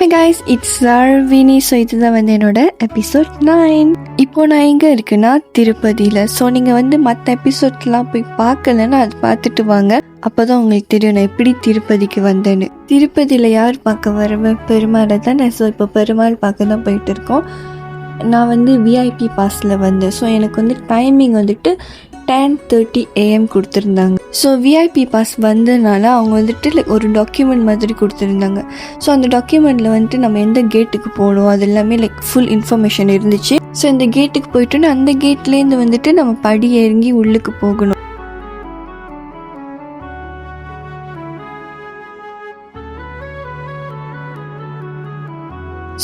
Hi guys, it's Zarvini. So இதுதான் வந்து என்னோட எபிசோட் 9. இப்போ நான் எங்கே இருக்குன்னா திருப்பதியில். ஸோ நீங்கள் வந்து மற்ற எபிசோட்லாம் போய் பார்க்கலன்னா அது பார்த்துட்டு வாங்க. அப்போ தான் உங்களுக்கு தெரியும் நான் எப்படி திருப்பதிக்கு வந்தேன்னு. திருப்பதியில் யார் பார்க்க வருவேன்? பெருமாளை தானே. ஸோ இப்போ பெருமாள் பார்க்க தான் போயிட்டு இருக்கோம். நான் வந்து விஐபி பாஸில் வந்தேன். ஸோ எனக்கு வந்து டைமிங் வந்துட்டு 10:30 AM கொடுத்துருந்தாங்க. ஸோ விஐபி பாஸ் வந்ததுனால அவங்க வந்துட்டு ஒரு டாக்குமெண்ட் மாதிரி கொடுத்துருந்தாங்க. ஸோ அந்த டாக்குமெண்ட்டில் வந்துட்டு நம்ம எந்த கேட்டுக்கு போகணும் அது எல்லாமே ஃபுல் இன்ஃபர்மேஷன் இருந்துச்சு. ஸோ இந்த கேட்டுக்கு போயிட்டோன்னா அந்த கேட்லேருந்து வந்துட்டு நம்ம படி இறங்கி உள்ளுக்கு போகணும்.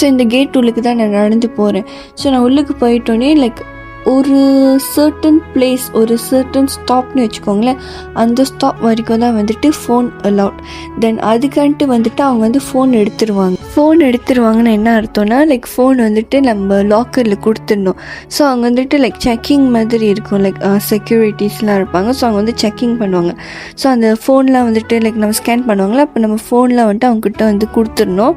ஸோ இந்த கேட் உள்ளுக்கு தான் நான் நடந்து போகிறேன். ஸோ நான் உள்ளுக்கு போயிட்டோன்னே ஒரு சர்டன் பிளேஸ், ஒரு சர்டன் ஸ்டாப்னு வச்சுக்கோங்களேன். அந்த ஸ்டாப் வரைக்கும் தான் வந்துட்டு ஃபோன் அலவுட். தென் அதுக்கான்ட்டு வந்துட்டு அவங்க வந்து ஃபோன் எடுத்துருவாங்கன்னு என்ன அர்த்தம்னா ஃபோன் வந்துட்டு நம்ம லாக்கரில் கொடுத்துடணும். ஸோ அவங்க வந்துட்டு செக்கிங் மாதிரி இருக்கும். செக்யூரிட்டிஸ்லாம் இருப்பாங்க. ஸோ அவங்க வந்து செக்கிங் பண்ணுவாங்க. ஸோ அந்த ஃபோன்லாம் வந்துட்டு நம்ம ஸ்கேன் பண்ணுவாங்களே, அப்போ நம்ம ஃபோனில் வந்துட்டு அவங்கக்கிட்ட வந்து கொடுத்துடணும்.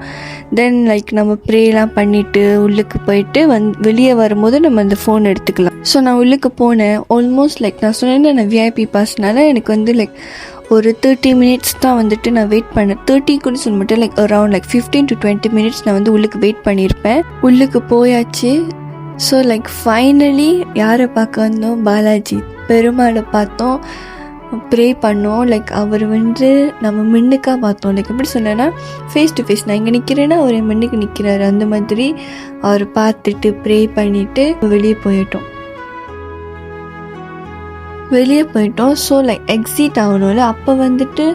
தென் நம்ம ப்ரேலாம் பண்ணிவிட்டு உள்ளுக்கு போயிட்டு வெளியே வரும்போது நம்ம அந்த ஃபோன் எடுத்துக்கலாம். ஸோ நான் உள்ளுக்கு போனேன். ஆல்மோஸ்ட் நான் சொன்னேன் நான் விஐபி பாஸ்னால எனக்கு வந்து ஒரு 30 minutes தான் வந்துட்டு நான் வெயிட் பண்ணேன். 30 கூட சொல்ல மாட்டேன், அரௌண்ட் 15 to 20 minutes நான் வந்து உள்ளுக்கு வெயிட் பண்ணியிருப்பேன். உள்ளுக்கு போயாச்சு. ஸோ ஃபைனலி யாரை பார்க்க வந்தோம்? பாலாஜி பெருமாளை பார்த்தோம், ப்ரே பண்ணோம். அவர் வந்து நம்ம மின்னுக்காக பார்த்தோம். எப்படி சொன்னேன்னா ஃபேஸ் டு ஃபேஸ், நான் இங்கே நிற்கிறேன்னா அவர் என் மின்னுக்கு நிற்கிறாரு, அந்த மாதிரி அவர் பார்த்துட்டு ப்ரே பண்ணிவிட்டு வெளியே போயிட்டோம். ஸோ எக்ஸிட் ஆகணும்ல. அப்போ வந்துட்டு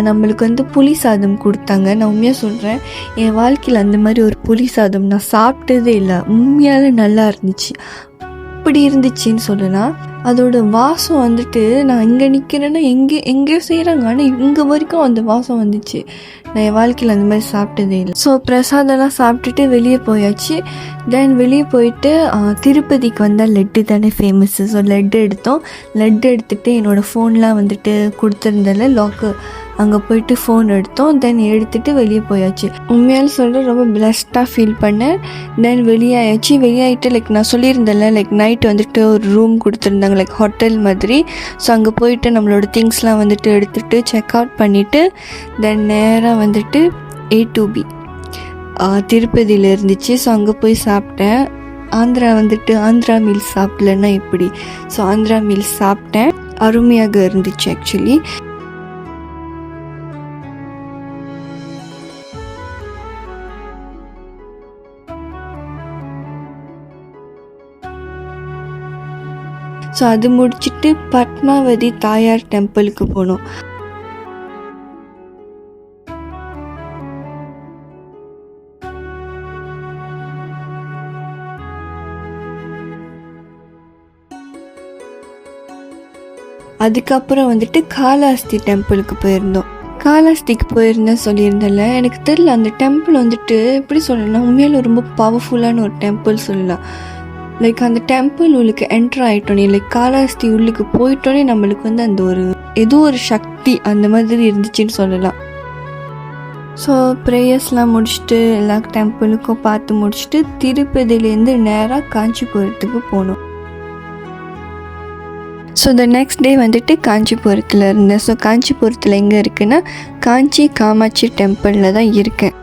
நம்மளுக்கு வந்து புளி சாதம் கொடுத்தாங்க. நான் உண்மையாக சொல்கிறேன், என் வாழ்க்கையில் அந்த மாதிரி ஒரு புளி சாதம் நான் சாப்பிட்டதே இல்லை. உண்மையாலே நல்லா இருந்துச்சு. அப்படி இருந்துச்சுன்னு சொல்லலாம். அதோட வாசம் வந்துட்டு நான் இங்கே நிற்கிறேன்னா எங்கேயோ செய்கிறாங்க, ஆனால் இங்கே வரைக்கும் அந்த வாசம் வந்துச்சு. நான் என் வாழ்க்கையில் அந்த மாதிரி சாப்பிட்டதே இல்லை. ஸோ பிரசாதெல்லாம் சாப்பிட்டுட்டு வெளியே போயாச்சு. தென் வெளியே போயிட்டு திருப்பதிக்கு வந்தால் லட்டு தானே ஃபேமஸ்ஸு. ஸோ லட்டு எடுத்துகிட்டு என்னோடய ஃபோன்லாம் வந்துட்டு கொடுத்துருந்தால லாக்கு, அங்கே போயிட்டு ஃபோன் எடுத்தோம். தென் எடுத்துகிட்டு வெளியே போயாச்சு. உண்மையால் சொல்கிற ரொம்ப பிளஸ்டாக ஃபீல் பண்ணேன். தென் வெளியாகிட்டு நான் சொல்லியிருந்தேன்ல நைட்டு வந்துட்டு ஒரு ரூம் கொடுத்துருந்தாங்க ஹோட்டல் மாதிரி. ஸோ அங்கே போயிட்டு நம்மளோட திங்ஸ்லாம் வந்துட்டு எடுத்துகிட்டு செக் அவுட் பண்ணிவிட்டு தென் நேராக வந்துட்டு A2B திருப்பதியில் இருந்துச்சு. ஸோ அங்கே போய் சாப்பிட்டேன். ஆந்திரா மீல்ஸ் சாப்பிடலன்னா எப்படி. ஸோ ஆந்திரா மீல்ஸ் சாப்பிட்டேன். அருமையாக இருந்துச்சு ஆக்சுவலி. ஸோ அது முடிச்சுட்டு பத்மாவதி தாயார் டெம்பிளுக்கு போனோம். அதுக்கப்புறம் வந்துட்டு காளஹஸ்தி டெம்பிளுக்கு போயிருந்தோம். காளஹஸ்திக்கு போயிருந்தேன் சொல்லியிருந்தேன்ல. எனக்கு தெரியல அந்த டெம்பிள் வந்துட்டு எப்படி சொல்லணும்னா உண்மையில ரொம்ப பவர்ஃபுல்லான ஒரு டெம்பிள் சொல்லலாம். அந்த டெம்பிள் உள்ளுக்கு என்ட்ரு ஆகிட்டோன்னே காளஹஸ்தி உள்ளுக்கு போயிட்டோன்னே நம்மளுக்கு வந்து அந்த ஏதோ ஒரு சக்தி அந்த மாதிரி இருந்துச்சுன்னு சொல்லலாம். ஸோ ப்ரேயர்ஸ்லாம் முடிச்சுட்டு எல்லா டெம்பிளுக்கும் பார்த்து முடிச்சுட்டு திருப்பதியிலேருந்து நேராக காஞ்சிபுரத்துக்கு போனோம். ஸோ த நெக்ஸ்ட் டே வந்துட்டு காஞ்சிபுரத்தில் இருந்தேன். ஸோ காஞ்சிபுரத்தில் எங்கே இருக்குன்னா காஞ்சி காமாட்சி டெம்பிளில் தான் இருக்கேன்.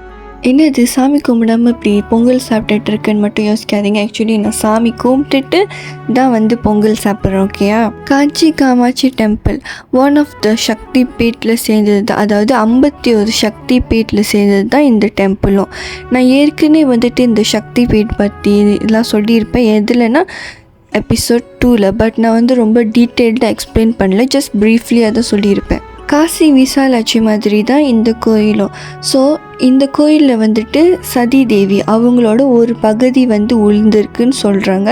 என்னது சாமி கும்பிடாமல் இப்படி பொங்கல் சாப்பிட்டுட்டு இருக்குன்னு மட்டும் யோசிக்காதீங்க. ஆக்சுவலி நான் சாமி கும்பிட்டுட்டு தான் வந்து பொங்கல் சாப்பிட்றேன். ஓகேயா? Kanchi Kamakshi temple one of the Shakti பீட்டில் சேர்ந்தது தான். அதாவது 51 சக்தி பீட்டில் சேர்ந்தது தான் இந்த டெம்பிளும். நான் ஏற்கனவே வந்துட்டு இந்த சக்தி பீட் பற்றி இதெல்லாம் சொல்லியிருப்பேன். எதுலன்னா எபிசோட் 2ல். பட் நான் வந்து ரொம்ப டீட்டெயில்டாக எக்ஸ்பிளைன் பண்ணல, ஜஸ்ட் ப்ரீஃப்லி அதை சொல்லியிருப்பேன். காசி விசாலாட்சி மாதிரி தான் இந்த கோயிலும். ஸோ இந்த கோயிலில் வந்துட்டு சதி தேவி அவங்களோட ஒரு பகுதி வந்து உளுந்திருக்குன்னு சொல்கிறாங்க.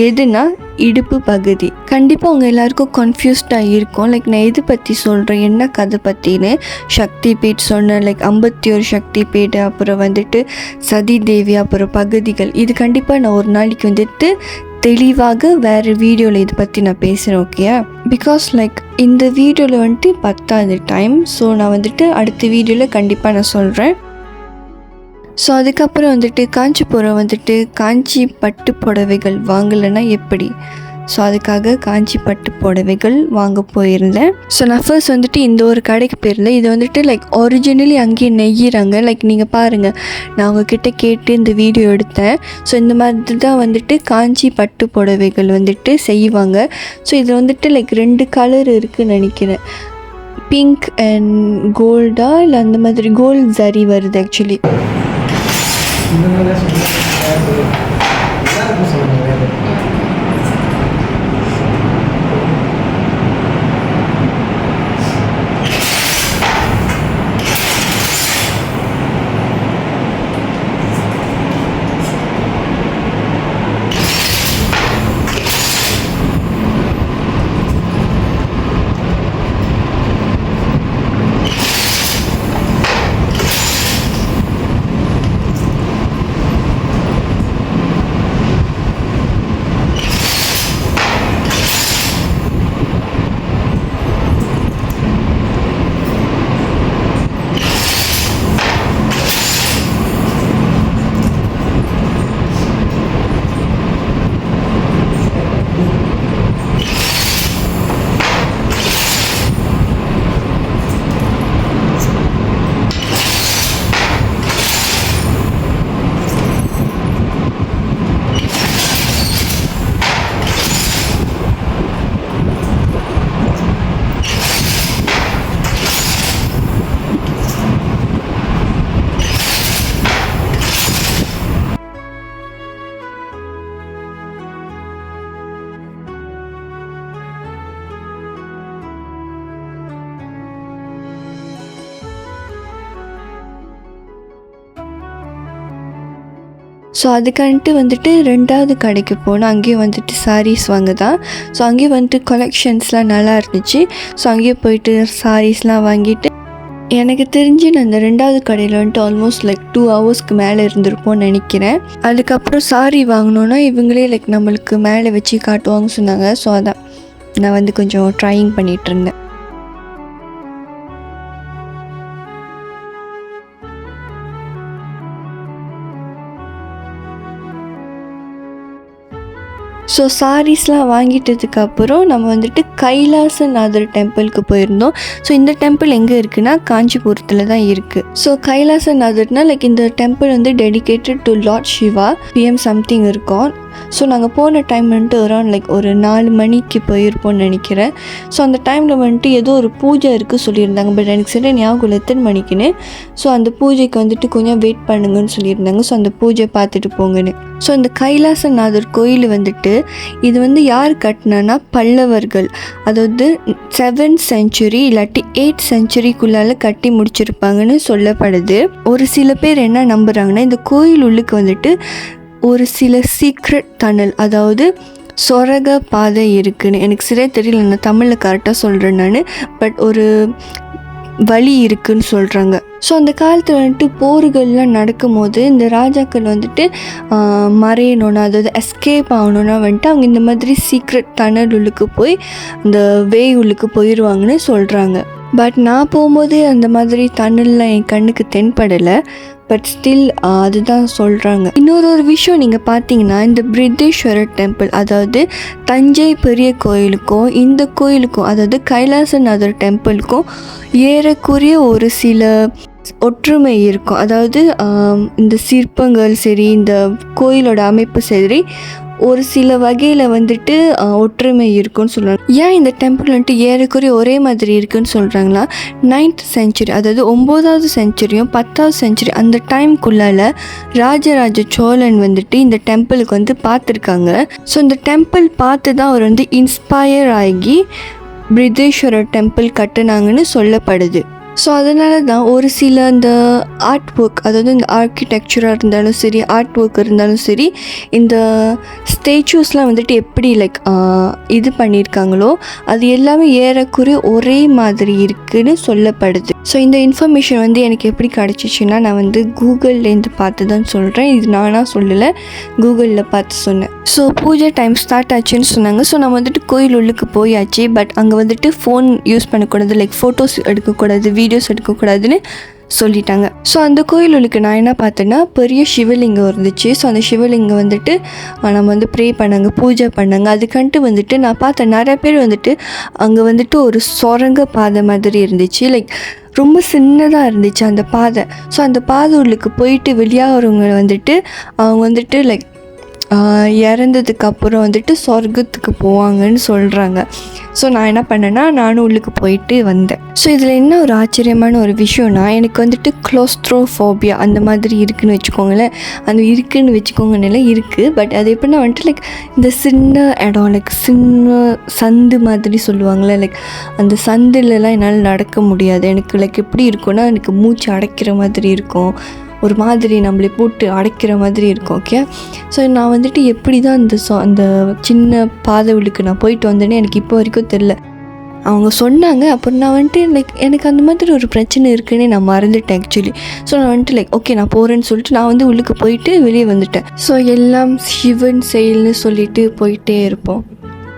எதுனா இடுப்பு பகுதி. கண்டிப்பாக அவங்க எல்லாருக்கும் கன்ஃபியூஸ்டாக இருக்கும். நான் எது பற்றி சொல்கிறேன், என்ன கதை பற்றின்னு. சக்தி பீட் சொன்னேன், 51 சக்தி பீட், அப்புறம் வந்துட்டு சதி தேவி, அப்புறம் பகுதிகள். இது கண்டிப்பாக நான் ஒரு நாளைக்கு வந்துட்டு தெளிவாக வேறு வீடியோவில் இதை பற்றி நான் பேசுகிறேன். ஓகேயா? பிகாஸ் இந்த வீடியோவில் வந்துட்டு பத்தாது டைம். ஸோ நான் வந்துட்டு அடுத்த வீடியோவில் கண்டிப்பாக நான் சொல்கிறேன். ஸோ அதுக்கப்புறம் வந்துட்டு காஞ்சிபுரம் வந்துட்டு காஞ்சி பட்டு புடவைகள் வாங்கலைன்னா எப்படி? ஸோ அதுக்காக காஞ்சி பட்டு புடவைகள் வாங்க போயிருந்தேன். ஸோ நான் ஃபர்ஸ்ட் வந்துட்டு இந்த ஒரு கடைக்கு போயிருந்தேன். இது வந்துட்டு லைக் ஒரிஜினலி அங்கேயே நெய்யிறாங்க. லைக் நீங்கள் பாருங்கள், நான் உங்ககிட்ட கேட்டு இந்த வீடியோ எடுத்தேன். ஸோ இந்த மாதிரி தான் வந்துட்டு காஞ்சி பட்டு புடவைகள் வந்துட்டு செய்வாங்க. ஸோ இது வந்துட்டு லைக் 2 கலர் இருக்குதுன்னு நினைக்கிறேன். பிங்க் அண்ட் கோல்டா இல்லை அந்த மாதிரி கோல்டு ஜரி வருது ஆக்சுவலி. ஸோ அதுக்கான்ட்டு வந்துட்டு 2வது கடைக்கு போனோம். அங்கேயும் வந்துட்டு சாரீஸ் வாங்க தான். ஸோ அங்கேயும் வந்துட்டு கலெக்ஷன்ஸ்லாம் நல்லா இருந்துச்சு. ஸோ அங்கேயே போயிட்டு சாரீஸ்லாம் வாங்கிட்டு எனக்கு தெரிஞ்சு நான் இந்த 2வது கடையில் வந்துட்டு ஆல்மோஸ்ட் லைக் 2 ஹவர்ஸ்க்கு மேலே இருந்திருப்போம்னு நினைக்கிறேன். அதுக்கப்புறம் சாரீ வாங்கினோன்னா இவங்களே லைக் நம்மளுக்கு மேலே வச்சு காட்டுவாங்கன்னு சொன்னாங்க. ஸோ அதான் நான் வந்து கொஞ்சம் ட்ரையிங் பண்ணிகிட்டு இருந்தேன். ஸோ சாரீஸ்லாம் வாங்கிட்டதுக்கப்புறம் நம்ம வந்துட்டு கைலாசநாதர் டெம்பிளுக்கு போயிருந்தோம். ஸோ இந்த டெம்பிள் எங்கே இருக்குன்னா காஞ்சிபுரத்தில் தான் இருக்குது. ஸோ கைலாசநாதர்னால் லைக் இந்த டெம்பிள் வந்து dedicated to lord Shiva. PM something இருக்கும். ஸோ நாங்கள் போன டைம் வந்துட்டு அரௌண்ட் லைக் ஒரு 4 மணிக்கு போயிருப்போம்னு நினைக்கிறேன். ஸோ அந்த டைமில் வந்துட்டு ஏதோ ஒரு பூஜை இருக்குது சொல்லியிருந்தாங்க. பட் எனக்கு சரியாக ஞாபகம் எத்தனை மணிக்குன்னு. ஸோ அந்த பூஜைக்கு வந்துட்டு கொஞ்சம் வெயிட் பண்ணுங்கன்னு சொல்லியிருந்தாங்க. ஸோ அந்த பூஜை பார்த்துட்டு போங்கன்னு. ஸோ இந்த கைலாசநாதர் கோயில் வந்துட்டு இது வந்து யார் கட்டினான்னா பல்லவர்கள், அதாவது 7th century இல்லாட்டி 8th centuryக்குள்ளால கட்டி முடிச்சிருப்பாங்கன்னு சொல்லப்படுது. ஒரு சில பேர் என்ன நம்புகிறாங்கன்னா இந்த கோயில் உள்ளுக்கு வந்துட்டு ஒரு சில சீக்ரெட் டனல், அதாவது சொரக பாதை இருக்குன்னு. எனக்கு சரியாக தெரியல, நான் தமிழில் கரெக்டாக சொல்கிறேன் நான். பட் ஒரு வழி இருக்குன்னு சொல்கிறாங்க. ஸோ அந்த காலத்தில் வந்துட்டு போர்கள்லாம் நடக்கும் போது இந்த ராஜாக்கள் வந்துட்டு மறையணுன்னா, அதாவது எஸ்கேப் ஆகணுன்னா வந்துட்டு அவங்க இந்த மாதிரி சீக்ரெட் டனல் உள்ளுக்கு போய் இந்த வே உள்ளுக்கு போயிடுவாங்கன்னு சொல்கிறாங்க. பட் நான் போகும்போது அந்த மாதிரி டனல்லாம் என் கண்ணுக்கு தென்படலை. பட் ஸ்டில் அதுதான் சொல்கிறாங்க. இன்னொரு விஷயம் நீங்கள் பார்த்தீங்கன்னா இந்த பிரித்தீஸ்வரர் டெம்பிள், அதாவது தஞ்சை பெரிய கோயிலுக்கும் இந்த கோயிலுக்கும், அதாவது கைலாசநாதர் டெம்பிளுக்கும் ஏறக்குறைய ஒரு சில ஒற்றுமை இருக்கும். அதாவது இந்த சிற்பங்கள் சரி, இந்த கோயிலோட அமைப்பு சரி, ஒரு சில வகையில் வந்துட்டு ஒற்றுமை இருக்குன்னு சொல்கிறாங்க. ஏன் இந்த டெம்பிள் வந்துட்டு ஏறக்குறைய ஒரே மாதிரி இருக்குன்னு சொல்கிறாங்களா, 9th century, அதாவது 9வது செஞ்சுரியும் 10வது செஞ்சுரி அந்த டைம்குள்ளால் ராஜராஜ சோழன் வந்துட்டு இந்த டெம்பிளுக்கு வந்து பார்த்துருக்காங்க. ஸோ இந்த டெம்பிள் பார்த்து தான் அவர் வந்து இன்ஸ்பயர் ஆகி பிரித்தீஸ்வரர் டெம்பிள் கட்டுனாங்கன்னு சொல்லப்படுது. ஸோ அதனால தான் ஒரு சில இந்த ஆர்ட் ஒர்க், அதாவது இந்த ஆர்கிடெக்சராக இருந்தாலும் சரி, ஆர்ட் ஒர்க் இருந்தாலும் சரி, இந்த ஸ்டேச்சூஸ்லாம் வந்துட்டு எப்படி லைக் இது பண்ணியிருக்காங்களோ அது எல்லாமே ஏறக்குறைய ஒரே மாதிரி இருக்குதுன்னு சொல்லப்படுது. ஸோ இந்த இன்ஃபர்மேஷன் வந்து எனக்கு எப்படி கிடச்சிச்சின்னா, நான் வந்து கூகுள்லேருந்து பார்த்து தான் சொல்கிறேன். இது நானாக சொல்லலை, கூகுளில் பார்த்து சொன்னேன். ஸோ பூஜை டைம் ஸ்டார்ட் ஆச்சுன்னு சொன்னாங்க. ஸோ நம்ம வந்துட்டு கோயில் உள்ளுக்கு போயாச்சு. பட் அங்கே வந்துட்டு ஃபோன் யூஸ் பண்ணக்கூடாது, லைக் ஃபோட்டோஸ் எடுக்கக்கூடாது, வீடியோஸ் எடுக்கக்கூடாதுன்னு சொல்லிட்டாங்க. ஸோ அந்த கோயிலுக்கு நான் என்ன பார்த்தேன்னா பெரிய சிவலிங்கம் இருந்துச்சு. ஸோ அந்த சிவலிங்கம் வந்துட்டு நம்ம வந்து ப்ரே பண்ணாங்க, பூஜை பண்ணாங்க. அதுக்கன்ட்டு வந்துட்டு நான் பார்த்தேன் நிறைய பேர் வந்துட்டு அங்கே வந்துட்டு ஒரு சுரங்க பாதை மாதிரி இருந்துச்சு. லைக் ரொம்ப சின்னதாக இருந்துச்சு அந்த பாதை. ஸோ அந்த பாதை உள்ளுக்கு போயிட்டு வெளியாகிறவங்க வந்துட்டு அவங்க வந்துட்டு லைக் இறந்ததுக்கு அப்புறம் வந்துட்டு சொர்க்கத்துக்கு போவாங்கன்னு சொல்கிறாங்க. ஸோ நான் என்ன பண்ணேன்னா நானும் உள்ளுக்கு போயிட்டு வந்தேன். ஸோ இதில் என்ன ஒரு ஆச்சரியமான ஒரு விஷயம்னா எனக்கு வந்துட்டு க்ளோஸ்ட்ரோஃபோபியா அந்த மாதிரி இருக்குதுன்னு வச்சுக்கோங்களேன். அந்த இருக்குதுன்னு வச்சுக்கோங்கனால இருக்குது. பட் அது எப்படின்னா வந்துட்டு லைக் இந்த சின்ன இடம் லைக் சின்ன சந்து மாதிரி சொல்லுவாங்களே, லைக் அந்த சந்துலலாம் என்னால் நடக்க முடியாது. எனக்கு லைக் எப்படி இருக்கும்னா எனக்கு மூச்சு அடைக்கிற மாதிரி இருக்கும், ஒரு மாதிரி நம்மளை போட்டு அடைக்கிற மாதிரி இருக்கும். ஓகே, ஸோ நான் வந்துட்டு எப்படி தான் அந்த சின்ன பாதை உள்ளுக்கு நான் போயிட்டு வந்தேன்னு எனக்கு இப்போ வரைக்கும் தெரில. அவங்க சொன்னாங்க, அப்புறம் நான் வந்துட்டு லைக் எனக்கு அந்த மாதிரி ஒரு பிரச்சனை இருக்குன்னு நான் மறந்துட்டேன் ஆக்சுவலி. ஸோ நான் வந்துட்டு லைக் ஓகே நான் போகிறேன்னு சொல்லிட்டு நான் வந்து உள்ளுக்கு போயிட்டு வெளியே வந்துட்டேன். ஸோ எல்லாம் சிவன் செயல்னு சொல்லிட்டு போயிட்டே இருப்போம்.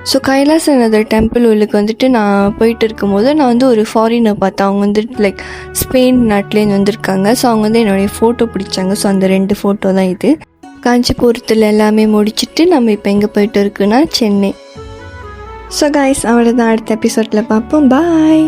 ஸோ கைலாசநாதர் டெம்பிள் உள்ளுக்கு வந்துட்டு நான் போயிட்டு இருக்கும்போது நான் வந்து ஒரு ஃபாரினர் பார்த்தேன். அவங்க வந்துட்டு லைக் ஸ்பெயின் நாட்டிலேருந்து வந்திருக்காங்க. ஸோ அவங்க வந்து என்னுடைய ஃபோட்டோ பிடிச்சாங்க. ஸோ அந்த 2 ஃபோட்டோ தான் இது. காஞ்சிபுரத்தில் எல்லாமே முடிச்சுட்டு நம்ம இப்போ எங்கே போயிட்டு இருக்குன்னா சென்னை. ஸோ கைஸ் அவ்வளோதான், அடுத்த எபிசோடில் பார்ப்போம். பாய்.